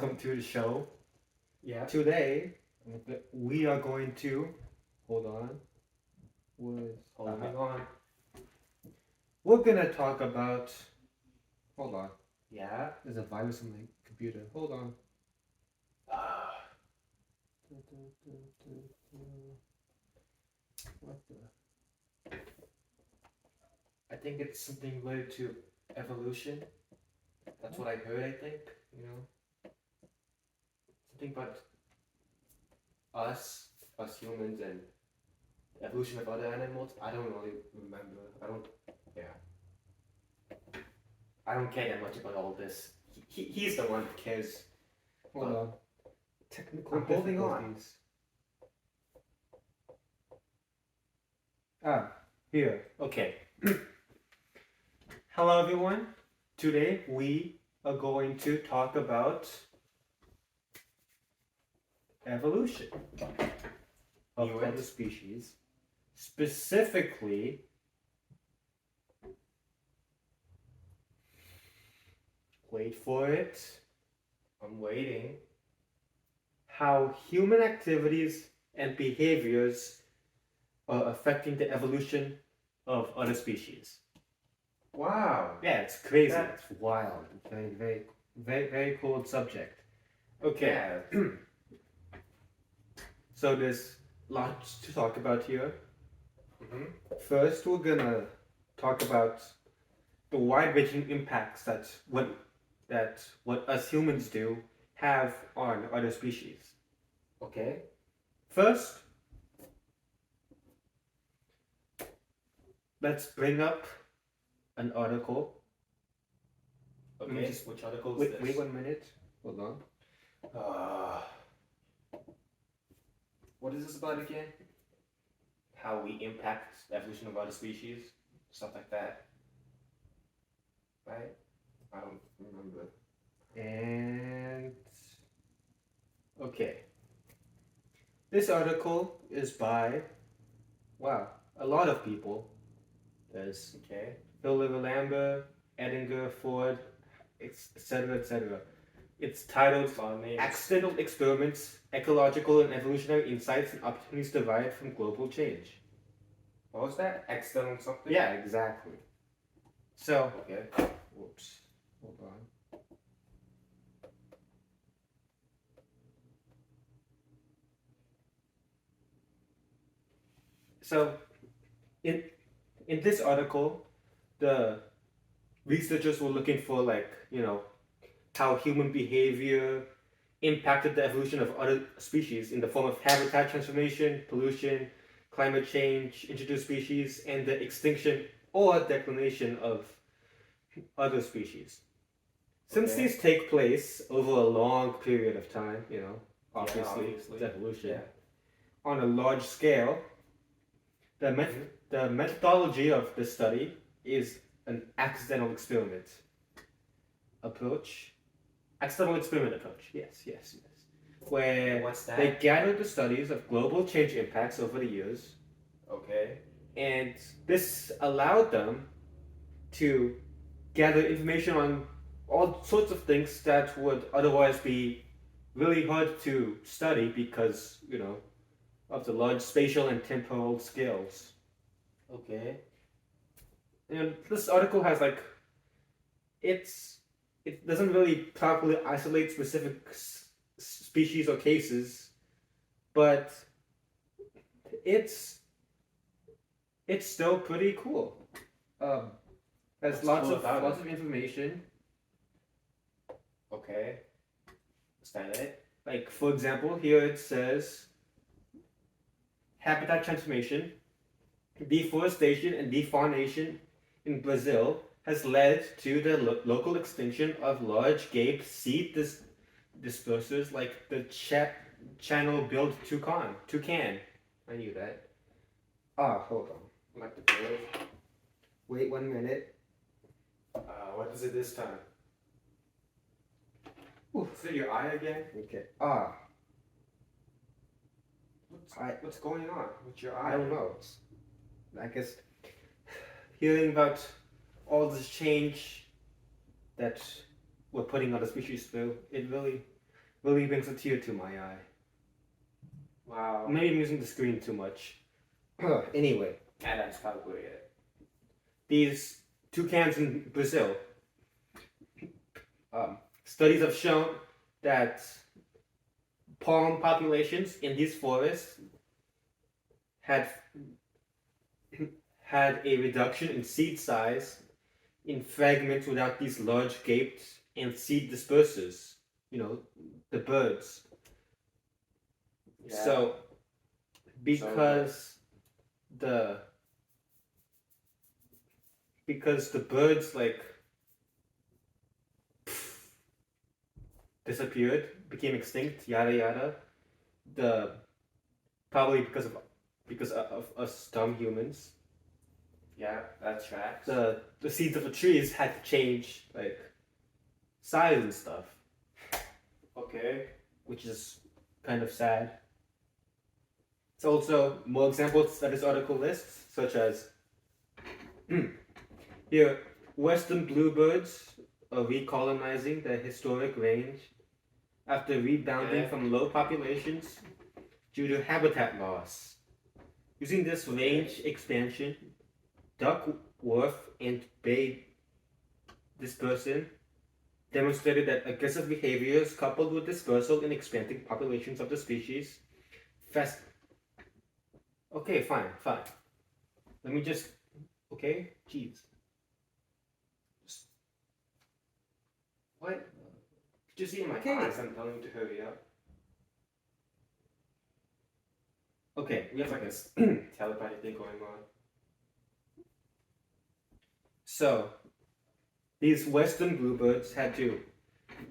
welcome to the show. Yeah. Today, we are going to hold on. Holding on. We're gonna talk about. Hold on. Yeah. There's a virus on my computer. Hold on. What the? I think it's something related to evolution. That's what I heard. I think something about us humans, and the evolution of other animals. I don't really remember. Yeah. I don't care that much about all this. He's the one who cares. Hold on. Technical I'm holding difficulties. Here. Okay. Hello, everyone. Today we are going to talk about evolution of other species. Specifically, wait for it. I'm waiting. How human activities and behaviors are affecting the evolution of other species. Wow. Yeah, it's crazy. It's wild. Very, very, very, very cool subject. Okay. Yeah. So there's lots to talk about here. Mm-hmm. First, we're gonna talk about the wide-ranging impacts that what us humans do have on other species. Okay. First, let's bring up an article. Okay. Which article is this? Wait 1 minute. Hold on. What is this about again? How we impact the evolution of other species? Stuff like that. Right? I don't remember. And okay. This article is by a lot of people. There's Phil Lambert, Edinger, Ford, etc., etc. It's titled Accidental Experiments, Ecological and Evolutionary Insights and Opportunities Derived from Global Change. What was that? Accidental something? Yeah, exactly. So, okay. Whoops. Hold on. So, in this article, the researchers were looking for how human behavior impacted the evolution of other species in the form of habitat transformation, pollution, climate change, introduced species, and the extinction or declination of other species. Since these take place over a long period of time, obviously, it's evolution, on a large scale, the methodology of the study is an accidental experiment approach. Accidental experiment approach, yes. Where they gathered the studies of global change impacts over the years. Okay. And this allowed them to gather information on all sorts of things that would otherwise be really hard to study because, of the large spatial and temporal scales. Okay. And this article has it doesn't really properly isolate specific species or cases, but it's still pretty cool. There's lots of information. Okay. Is that it? Like, for example, here it says habitat transformation, deforestation and defaunation in Brazil has led to the local extinction of large gape seed dispersers like the channel-billed toucan. I knew that. Hold on. Like the bird. Wait 1 minute. What is it this time? Ooh. Is it your eye again? Okay. What's going on with your eye? I don't know. I guess hearing about all this change that we're putting other species through, it really really brings a tear to my eye. Wow. Maybe I'm using the screen too much. Anyway, Yeah, that's probably it. these toucans in Brazil, studies have shown that palm populations in these forests had had a reduction in seed size in fragments without these large gaped and seed dispersers. You know, the birds. Yeah. So because the birds like disappeared, became extinct, yada yada. The probably because of us dumb humans. Yeah, that tracks. The seeds of the trees had to change like size and stuff, Okay. which is kind of sad. It's also more examples that this article lists, such as here, western bluebirds are recolonizing their historic range after rebounding from low populations due to habitat loss. Using this range expansion, Duckworth and Bay dispersion demonstrated that aggressive behaviors coupled with dispersal and expanding populations of the species Okay, fine. Let me just. Okay? Jeez. What? Did you see in my Okay. eyes? I'm telling you to hurry up. Okay, We have like a telepathy thing going on. so these western bluebirds had to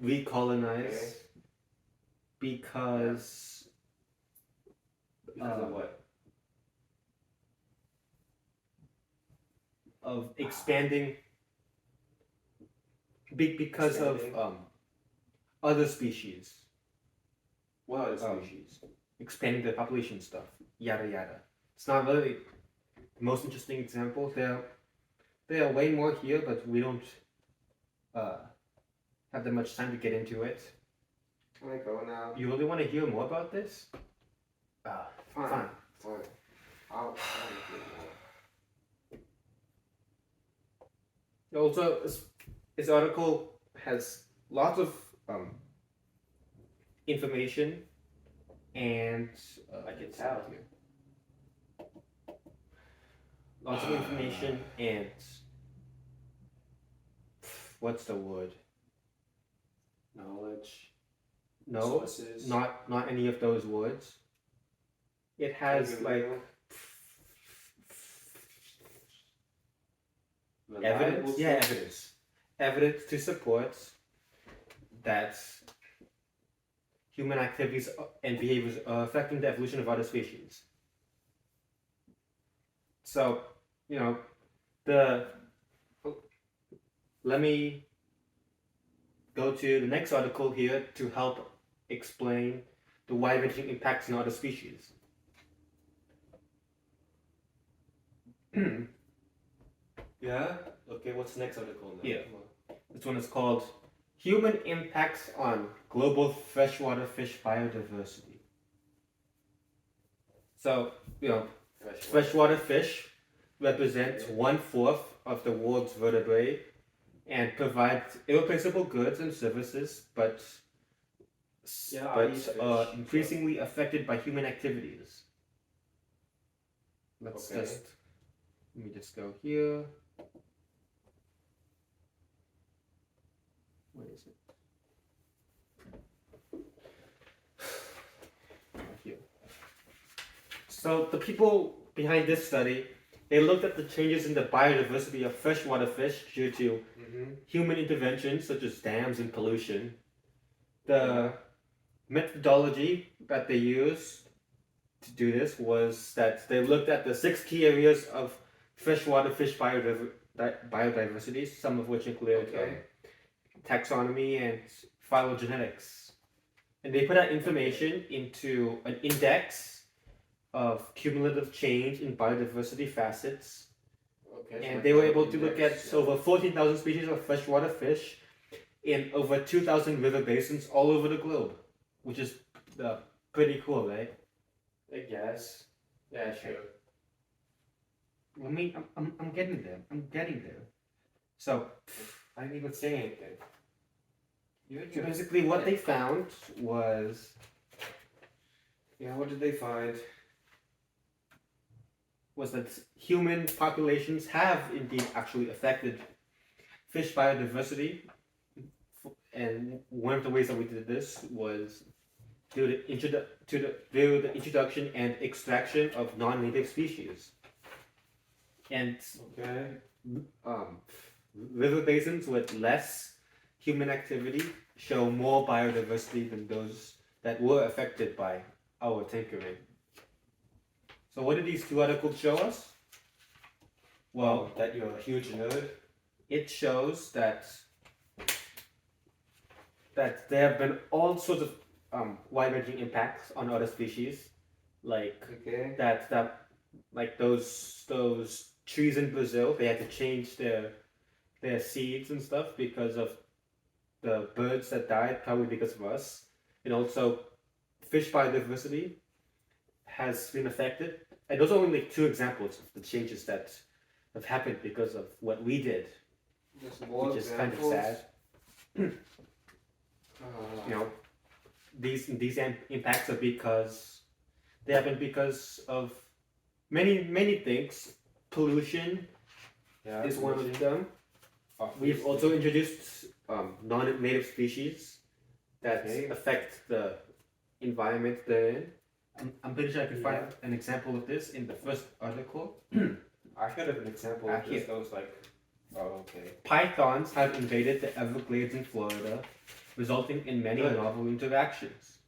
recolonize Okay. because Because of what? of expanding because Expanding? of other species What other species? expanding their population stuff, yada yada. It's not really the most interesting example. There are way more here, but we don't have that much time to get into it. Can I go now? You really want to hear more about this? Fine. I'll hear more. Also, this article has lots of information and I can tell. Lots of information and what's the word? Knowledge. No, Sources. not any of those words. It has like evidence. Yeah, evidence to support that human activities and behaviors are affecting the evolution of other species. So, you know, let me go to the next article here to help explain the wide-ranging impacts on other species. Yeah? Okay, what's the next article now? Yeah. This one is called Human Impacts on Global Freshwater Fish Biodiversity. So, you know, freshwater fish represent 1/4 of the world's vertebrae and provide irreplaceable goods and services, but are increasingly affected by human activities. Let me just go here. Where is it? Right here. So the people behind this study, they looked at the changes in the biodiversity of freshwater fish due to human interventions such as dams and pollution. The methodology that they used to do this was that they looked at the 6 key areas of freshwater fish biodiversity, some of which include taxonomy and phylogenetics. And they put that information into an index of cumulative change in biodiversity facets. And they were able to look at over 14,000 species of freshwater fish in over 2,000 river basins all over the globe. which is pretty cool, right? I guess. Yeah, sure. I mean, I'm getting there. I'm getting there. So, I didn't even say anything. so basically, what they found was Yeah, what did they find? that human populations have indeed actually affected fish biodiversity, and one of the ways that we did this was through the introduction and extraction of non-native species. And Okay. um, river basins with less human activity show more biodiversity than those that were affected by our tinkering. So what did these two articles show us? Well, That you're a huge nerd. it shows that there have been all sorts of wide-ranging impacts on other species, like Okay. that like those trees in Brazil, they had to change their seeds and stuff because of the birds that died, probably because of us, and also fish biodiversity has been affected. And those are only like two examples of the changes that have happened because of what we did, Just more which is kind of examples. sad. You know, these impacts are because they happen because of many things. Pollution Yeah. is one of them. We've also introduced non-native species that affect the environment they're in. I'm pretty sure I can find an example of this in the first article. I could have an example of Here. this that was like, oh, okay. Pythons have invaded the Everglades in Florida, resulting in many Good. novel interactions.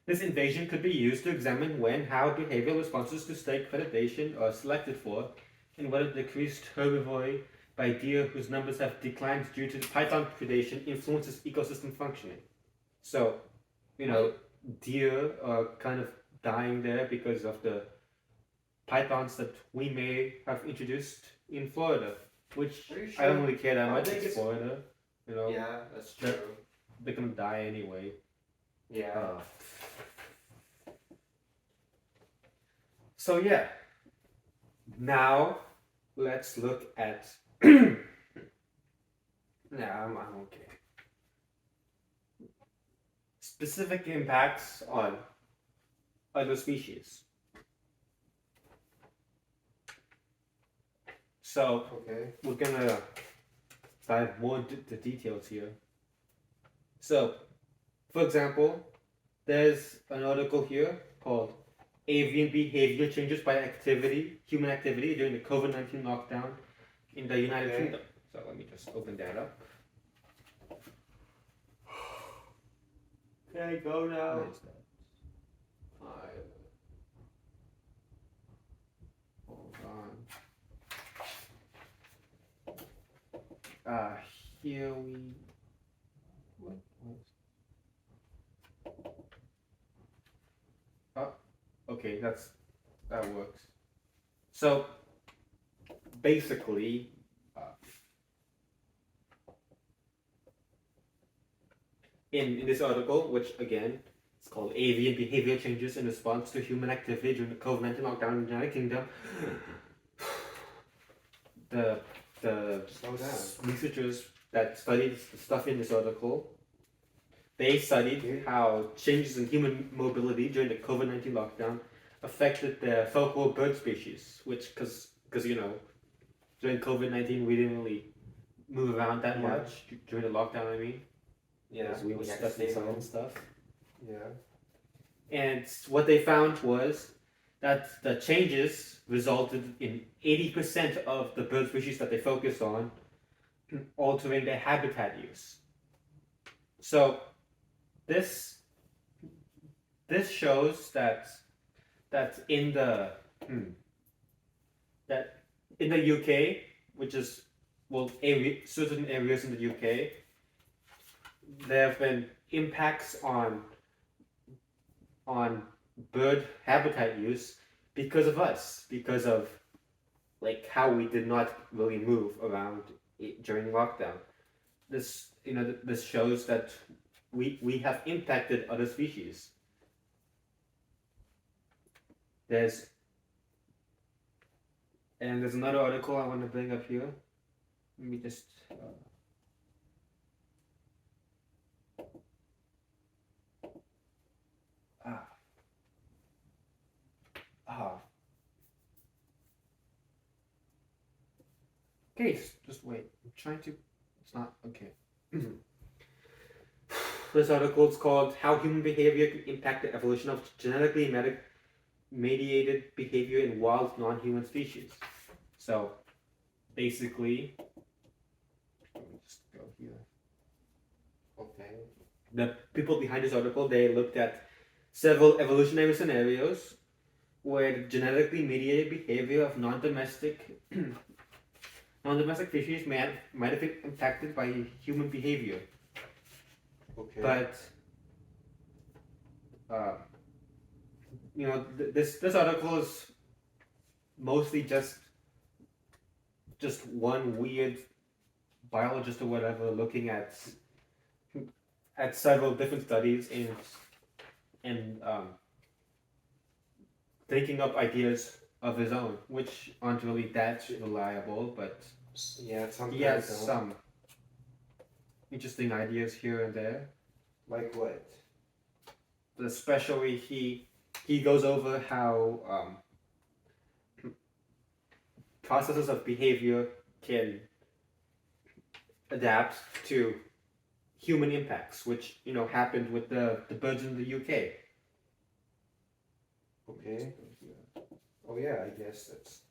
This invasion could be used to examine when, how behavioral responses to snake predation are selected for, and whether decreased herbivory by deer whose numbers have declined due to python predation influences ecosystem functioning. So, you know, deer are kind of dying there because of the pythons that we may have introduced in Florida, which Are you I don't sure? really care that I much. think It's it's- Florida, you know. Yeah, that's true. They're gonna die anyway. Yeah. So yeah. Now let's look at. Yeah, I'm okay. Specific impacts on other species. So Okay. we're gonna dive more into the details here. So, for example, there's an article here called Avian Behavior Changes by Human Activity during the COVID-19 lockdown in the United Kingdom. So let me just open that up. Okay, go now. Where is that? Hold on. Here we. What was? Oh, okay, that works. So basically, in this article, which again it's called Avian Behavior Changes in Response to Human Activity During the COVID-19 Lockdown in the United Kingdom, the Slow down. researchers that studied the stuff in this article, they studied how changes in human mobility during the COVID-19 lockdown affected the folklore bird species, which, because you know, during COVID-19 we didn't really move around that much during the lockdown. I mean, Yeah. because we were stuck inside and stuff. Yeah. And what they found was that the changes resulted in 80% of the bird species that they focused on altering their habitat use. So this shows that in the UK, which is certain areas in the UK, there have been impacts on bird habitat use because of us, because of like how we did not really move around during lockdown. This shows that we have impacted other species. There's another article I want to bring up here. Let me just. Ah. Okay, just wait. I'm trying to. It's not okay. This article is called "How Human Behavior Can Impact the Evolution of Genetically Mediated Behavior in Wild Non-Human Species." So, basically, let me just go here. Okay. The people behind this article, they looked at several evolutionary scenarios where the genetically mediated behavior of non-domestic species might have been impacted by human behavior. Okay. But this article is mostly just one weird biologist or whatever looking at several different studies and thinking up ideas of his own, which aren't really that reliable, but yeah, he has some interesting ideas here and there. Like what? Especially he goes over how processes of behavior can adapt to human impacts, which happened with the birds in the UK. Okay. Oh yeah, I guess that's.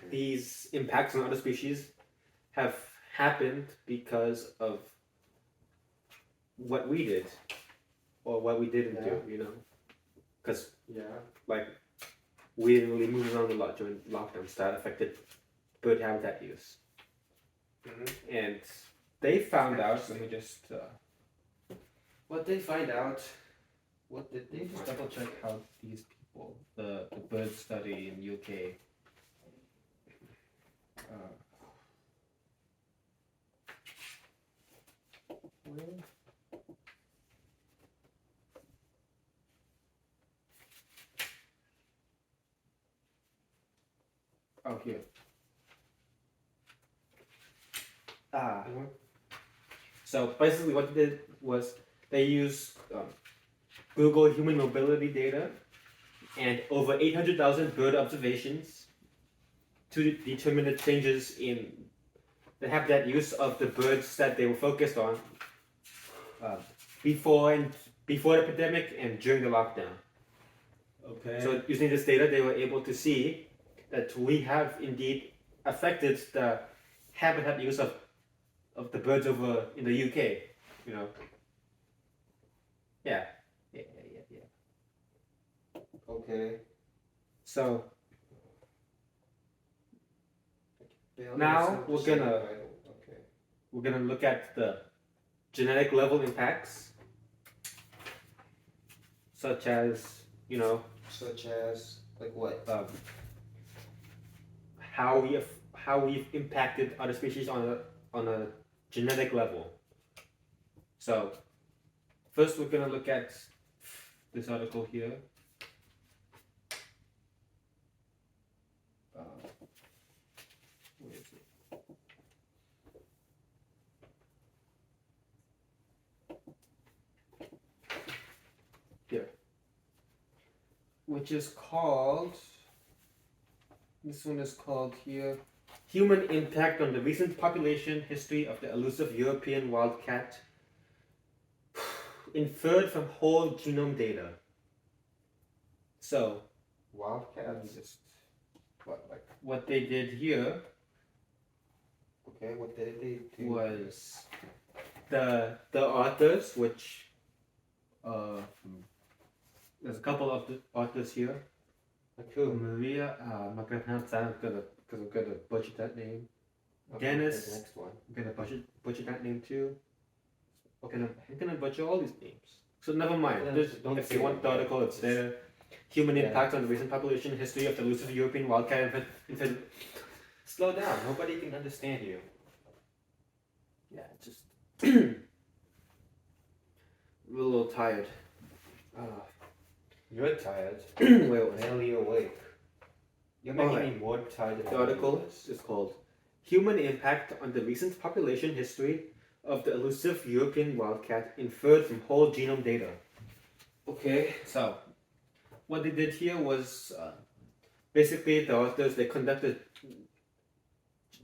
These impacts on other species have happened because of what we did or what we didn't do. Because like we didn't really move around a lot during lockdowns. That affected bird habitat use. Mm-hmm. And they found out. Let me just. What they find out? What did they Just find? double check how these people, the bird study in UK. Oh, here. So basically, what they did was they used Google human mobility data and over 800,000 bird observations to determine the changes in the habitat use of the birds that they were focused on before the pandemic and during the lockdown. Okay. So using this data, they were able to see that we have indeed affected the habitat use of the birds over in the UK. Yeah. Okay. So Failure now of we're the gonna Okay. we're gonna look at the genetic level impacts, such as Such as like what? how we've impacted other species on a genetic level. So first we're gonna look at this article here. Where is it? Here. Which is called, this one is called here, Human Impact on the Recent Population History of the Elusive European Wildcat, inferred from whole genome data. So, Wildcats. what they did here Okay, what did they do? was the authors, which there's a couple of the authors here. Like who? Maria, I'm not gonna pronounce that because I'm gonna butcher that name. Okay, Dennis. the next one. I'm gonna butcher that name too. I'm gonna butcher all these names. So never mind. Don't If say you want the it. article, it's there. Human impact on the recent population history of the elusive European wildcat infant. Slow down. Nobody can understand you. Yeah, just I'm a little tired. You're tired. Wait, Barely awake. You're making Alright. me more tired than The article was. is called Human Impact on the Recent Population History of the Elusive European Wildcat Inferred from Whole Genome Data. Okay. So, what they did here was basically the authors they conducted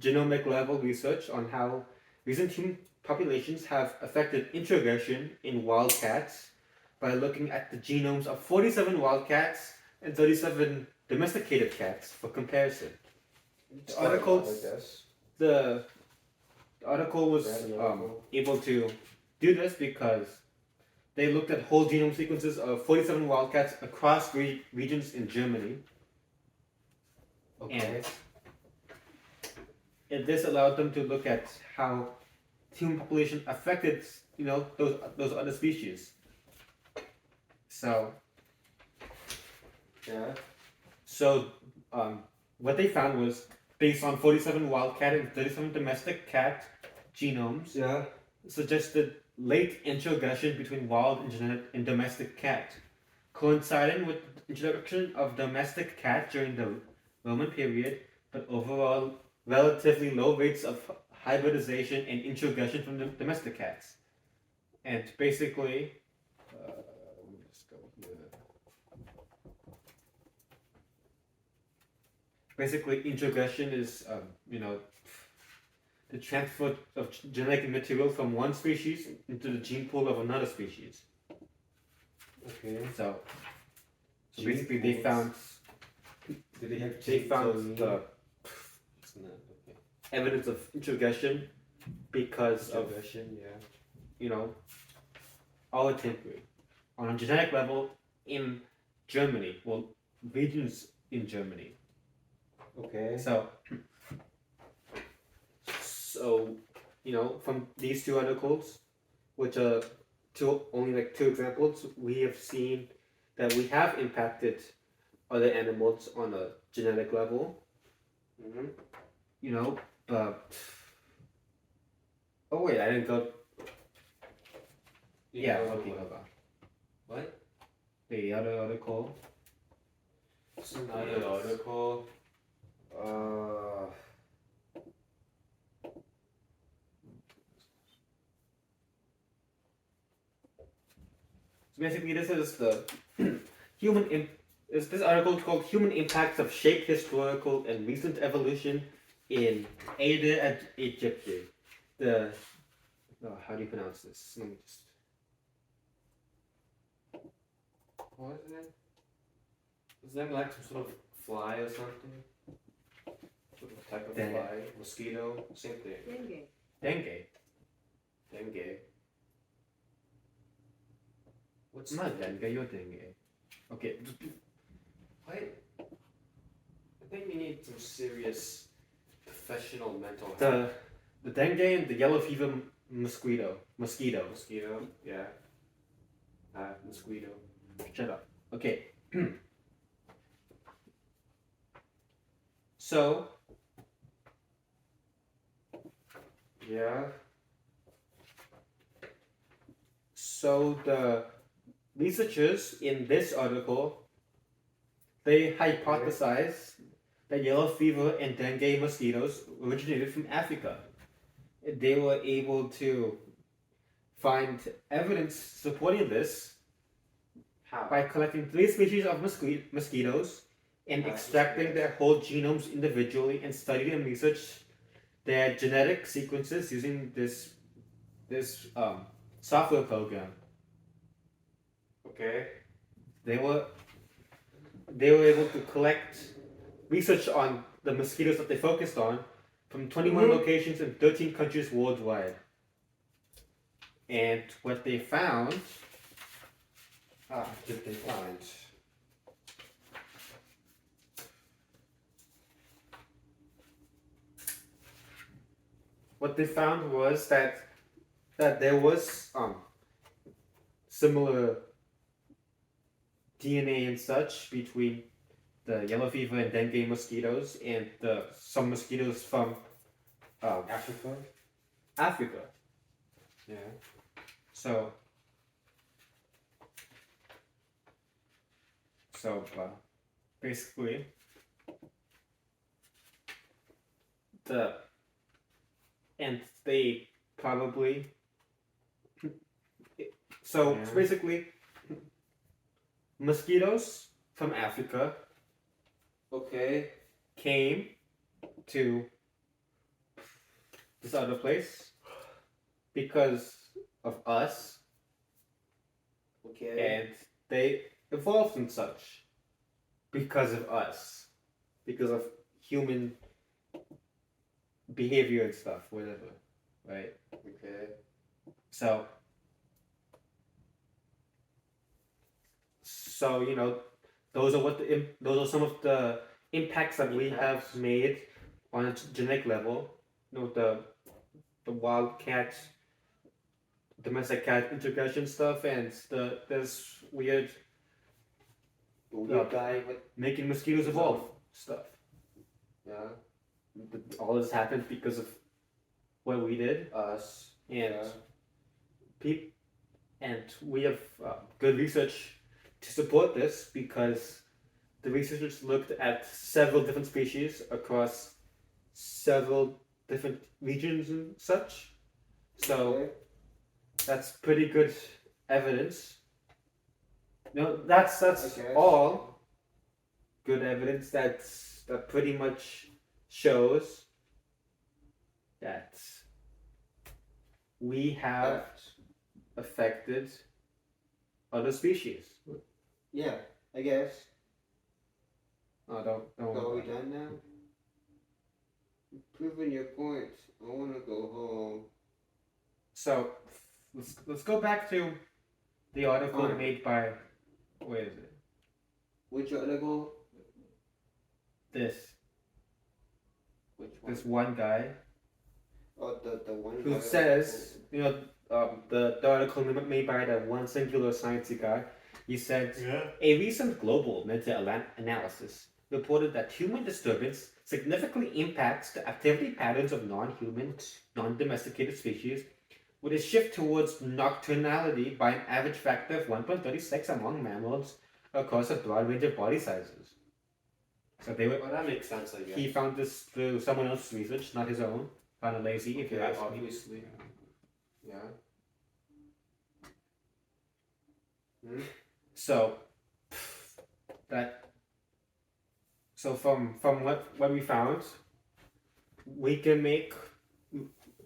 genomic level research on how recent human populations have affected introgression in wildcats by looking at the genomes of 47 wildcats and 37 domesticated cats for comparison. It's The article, quite a lot, I guess. the article was Very article. able to do this because they looked at whole genome sequences of 47 wildcats across regions in Germany. Okay. And this allowed them to look at how human population affected, those other species. So, Yeah. what they found was based on 47 wildcat and 37 domestic cat genomes, Yeah. suggested late introgression between wild and domestic cat, coinciding with the introduction of domestic cat during the Roman period, but overall relatively low rates of hybridization and introgression from the domestic cats. And basically, let me just go here. Basically, introgression is, the transfer of genetic material from one species into the gene pool of another species. Okay. So Gene basically, they pools. found Did they have they gene found cloning? the It's not okay. evidence of introgression because of Introgression, yeah. our temporary on a genetic level in Germany, well, regions in Germany. Okay. So, from these two articles, which are only two examples, we have seen that we have impacted other animals on a genetic level. Mm-hmm. But oh wait, I didn't go. Yeah, okay, hold on. What? The other article. It's another article. So basically, this is the this article is called "Human Impacts of Shaped Historical and Recent Evolution in Aedes aegypti." How do you pronounce this? Let me just. What is it? Is that like some sort of fly or something? Sort of type of Dengue. fly? Mosquito? Same thing. Dengue. Dengue. What's Not dengue, you're dengue. Okay. What? I think we need some serious professional mental health. The dengue and the yellow fever mosquito. Mosquito, yeah. Mosquito. Shut up. Okay. So, Yeah. so the researchers in this article, they hypothesize that yellow fever and dengue mosquitoes originated from Africa. They were able to find evidence supporting this How? by collecting 3 species of mosquitoes and extracting their whole genomes individually and studying and research their genetic sequences using this software program. Okay. They were able to collect research on the mosquitoes that they focused on from 21 locations in 13 countries worldwide. And what they found, Did they find? was that there was similar DNA and such between the yellow fever and dengue mosquitoes and some mosquitoes from Africa? Africa. Yeah. So So basically, they probably so Yeah. basically mosquitoes from Africa Okay. came to this other place because of us, Okay. and they evolved and such because of us, because of human behavior and stuff, whatever, right? Okay. So, you know, those are some of the impacts that we have made on a genetic level. You know, the wild cat, domestic cat integration stuff, and there's weird guy with making mosquitoes evolve stuff. yeah. All this happened because of what we did, Us. and Yeah. and we have good research to support this because the researchers looked at several different species across several different regions and such. So Okay. that's pretty good evidence. No, that's I guess. all good evidence that pretty much shows that we have affected other species. Yeah, I guess. Oh, don't. So are we done now? Proving your point. I want to go home. So let's go back to the article Fine. made by, where is it? Which article? This Which one? this one guy Oh, the one who guy says, you know, the article made by the one singular sciencey guy. He said, a recent global meta-analysis reported that human disturbance significantly impacts the activity patterns of non-human, non-domesticated species, with a shift towards nocturnality by an average factor of 1.36 among mammals across a broad range of body sizes. So they were. Well, that makes sense, I guess. He found this through someone else's research, not his own. Kind of lazy, if you Yeah, ask me. obviously. Yeah. Hmm? So that. So from what we found, we can make.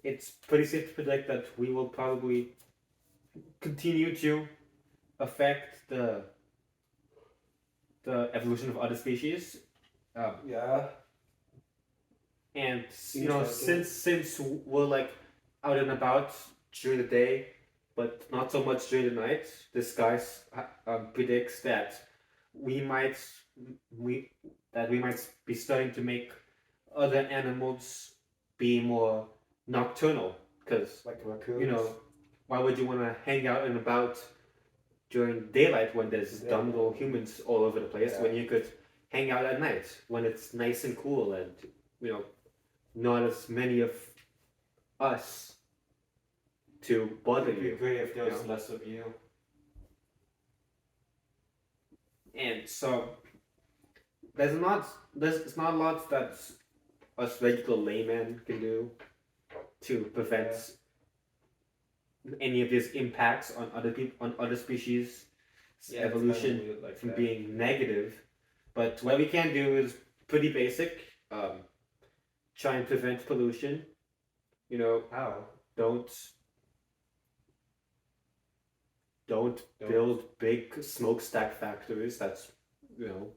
It's pretty safe to predict that we will probably continue to affect the evolution of other species. Yeah. And Seems you know, like it. since we're like out and about during the day, but not so much during the night, this guy predicts that we might we we might be starting to make other animals be more nocturnal, because Like raccoons. you know, why would you want to hang out and about during daylight when there's dumb little humans all over the place, when you could hang out at night when it's nice and cool, and you know, not as many of us to bother It'd be you. great if there was you know? less of you. And so it's not a lot that us regular laymen can do to prevent any of these impacts on other people, on other species evolution like from that. being negative. But what we can do is pretty basic. Try and prevent pollution. You know, How? don't build big smokestack factories. That's, you know,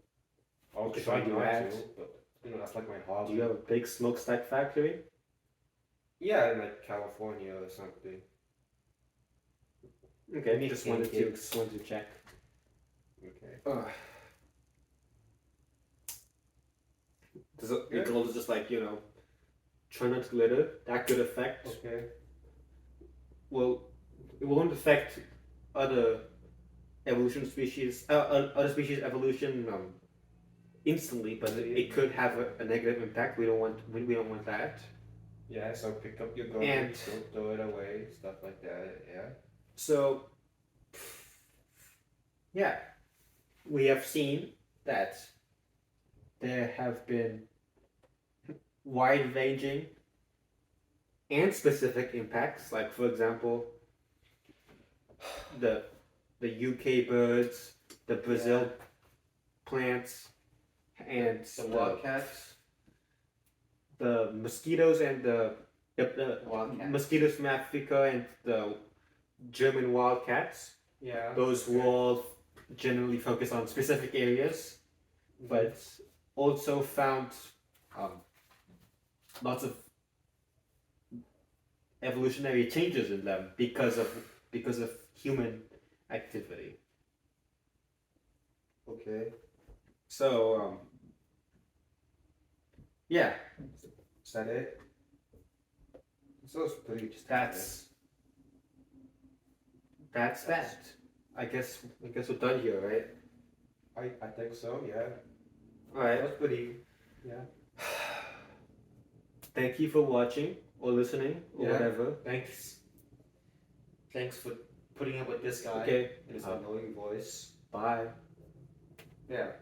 I'll If try I do not that. to, but you know that's like my hobby. do you have a big smokestack factory? Yeah, in like California or something. Okay, Make just wanted pancakes. to check. Okay. Your goal is just like, you know, try not to litter. That could affect. Okay. Well, it won't affect other evolution species, other species evolution instantly, but it could have a negative impact. We don't want that. Yeah, so pick up your garbage, And- don't throw it away, stuff like that. Yeah. So, yeah, we have seen that there have been wide-ranging and specific impacts. Like, for example, the UK birds, the Brazil plants, and The wildcats. the mosquitoes and the Wildcats. mosquitoes from Africa and the German wildcats. Yeah. Those will all generally focus on specific areas, but also found lots of evolutionary changes in them because of human activity. Okay. So yeah, Is that it? So it's pretty just that's that. I guess we're done here, right? I think so, yeah. All right. That's pretty, yeah. Thank you for watching or listening or Yeah. whatever. Thanks for putting up with this guy Okay. and his annoying voice. Bye. Yeah.